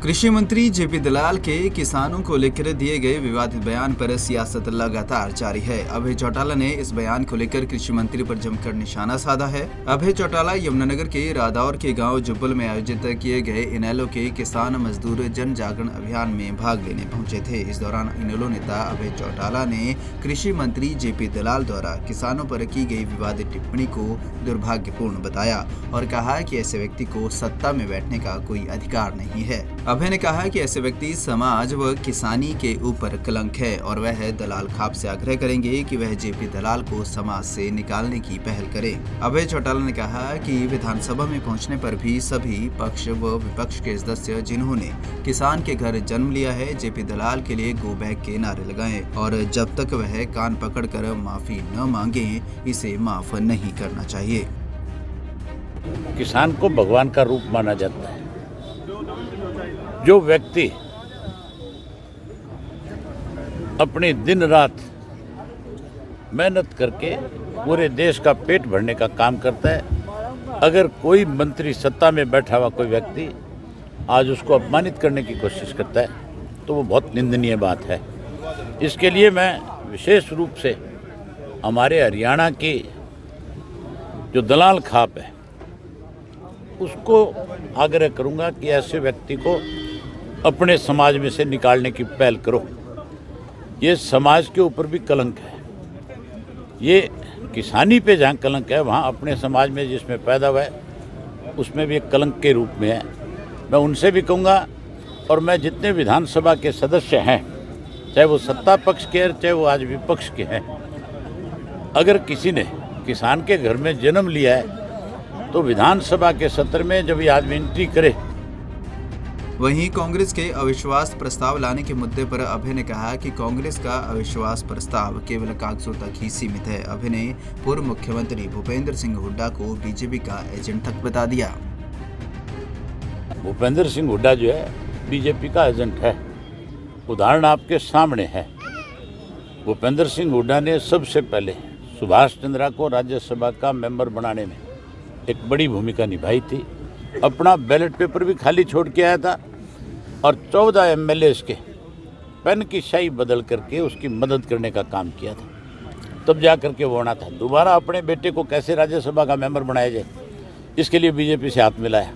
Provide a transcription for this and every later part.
कृषि मंत्री जेपी दलाल के किसानों को लेकर दिए गए विवादित बयान पर सियासत लगातार जारी है। अभय चौटाला ने इस बयान को लेकर कृषि मंत्री पर जमकर निशाना साधा है। अभय चौटाला यमुनानगर के रादौर के गांव जुब्बल में आयोजित किए गए इनेलो के किसान मजदूर जन जागरण अभियान में भाग लेने पहुंचे थे। इस दौरान इनेलो नेता अभय चौटाला ने कृषि मंत्री जेपी दलाल द्वारा किसानों पर की गई विवादित टिप्पणी को दुर्भाग्यपूर्ण बताया और कहा कि ऐसे व्यक्ति को सत्ता में बैठने का कोई अधिकार नहीं है। अभय ने कहा कि ऐसे व्यक्ति समाज व किसानी के ऊपर कलंक है और वह दलाल खाप से आग्रह करेंगे कि वह जेपी दलाल को समाज से निकालने की पहल करे। अभय चौटाला ने कहा कि विधानसभा में पहुंचने पर भी सभी पक्ष व विपक्ष के सदस्य जिन्होंने किसान के घर जन्म लिया है जेपी दलाल के लिए गो बैक के नारे लगाएं और जब तक वह कान पकड़कर माफी न मांगे इसे माफ नहीं करना चाहिए। किसान को भगवान का रूप माना जाता है। जो व्यक्ति अपनी दिन रात मेहनत करके पूरे देश का पेट भरने का काम करता है, अगर कोई मंत्री सत्ता में बैठा हुआ कोई व्यक्ति आज उसको अपमानित करने की कोशिश करता है तो वो बहुत निंदनीय बात है। इसके लिए मैं विशेष रूप से हमारे हरियाणा की जो दलाल खाप है उसको आग्रह करूंगा कि ऐसे व्यक्ति को अपने समाज में से निकालने की पहल करो। ये समाज के ऊपर भी कलंक है। ये किसानी पे जहाँ कलंक है वहाँ अपने समाज में जिसमें पैदा हुआ है उसमें भी एक कलंक के रूप में है। मैं उनसे भी कहूँगा और मैं जितने विधानसभा के सदस्य हैं, चाहे वो सत्ता पक्ष के हैं चाहे वो आज विपक्ष के हैं, अगर किसी ने किसान के घर में जन्म लिया है तो विधानसभा के सत्र में जब ये आदमी एंट्री करे। वहीं कांग्रेस के अविश्वास प्रस्ताव लाने के मुद्दे पर अभय ने कहा कि कांग्रेस का अविश्वास प्रस्ताव केवल कागजों तक ही सीमित है। अभय ने पूर्व मुख्यमंत्री भूपेंद्र सिंह हुड्डा को बीजेपी का एजेंट तक बता दिया। भूपेंद्र सिंह हुड्डा जो है बीजेपी का एजेंट है। उदाहरण आपके सामने है। भूपेंद्र सिंह हुड्डा ने सबसे पहले सुभाष चंद्रा को राज्यसभा का मेंबर बनाने में एक बड़ी भूमिका निभाई थी। अपना बैलेट पेपर भी खाली छोड़ के आया था और 14 एमएलए के पेन की शाही बदल करके उसकी मदद करने का काम किया था। तब जा करके वो होना था। दोबारा अपने बेटे को कैसे राज्यसभा का मेंबर बनाया जाए, इसके लिए बीजेपी से हाथ मिलाया।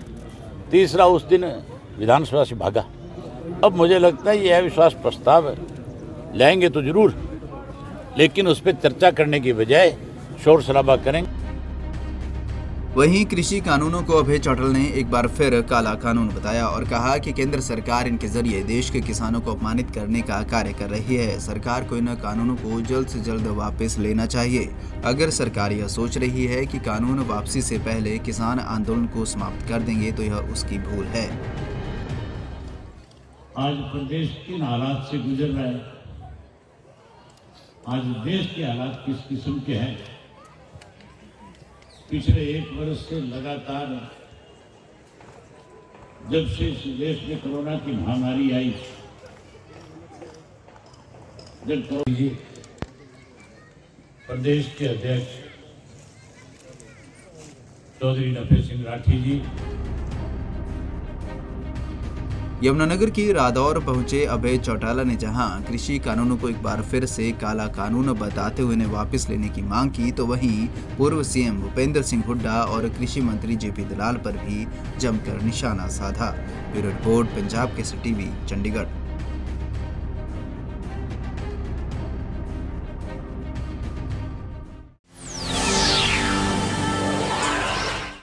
तीसरा, उस दिन विधानसभा से भागा। अब मुझे लगता है ये अविश्वास प्रस्ताव लाएंगे तो जरूर, लेकिन उस पर चर्चा करने की बजाय शोर शराबा करेंगे। वहीं कृषि कानूनों को अभय चौटाला ने एक बार फिर काला कानून बताया और कहा कि केंद्र सरकार इनके जरिए देश के किसानों को अपमानित करने का कार्य कर रही है। सरकार को इन कानूनों को जल्द से जल्द वापस लेना चाहिए। अगर सरकार यह सोच रही है कि कानून वापसी से पहले किसान आंदोलन को समाप्त कर देंगे तो यह उसकी भूल है। आज प्रदेश किन हालात से गुजर रहा है, आज देश के हालात किस किस्म के हैं। पिछले 1 वर्ष से लगातार जब से इस देश में कोरोना की महामारी आई, जब प्रदेश के अध्यक्ष चौधरी नफे सिंह राठी जी यमुनानगर की रादौर पहुंचे अभय चौटाला ने जहां कृषि कानूनों को एक बार फिर से काला कानून बताते हुए उन्हें वापस लेने की मांग की, तो वहीं पूर्व सीएम भूपेंद्र सिंह हुड्डा और कृषि मंत्री जेपी दलाल पर भी जमकर निशाना साधा। Bureau report, Punjab Kesari TV, Chandigarh.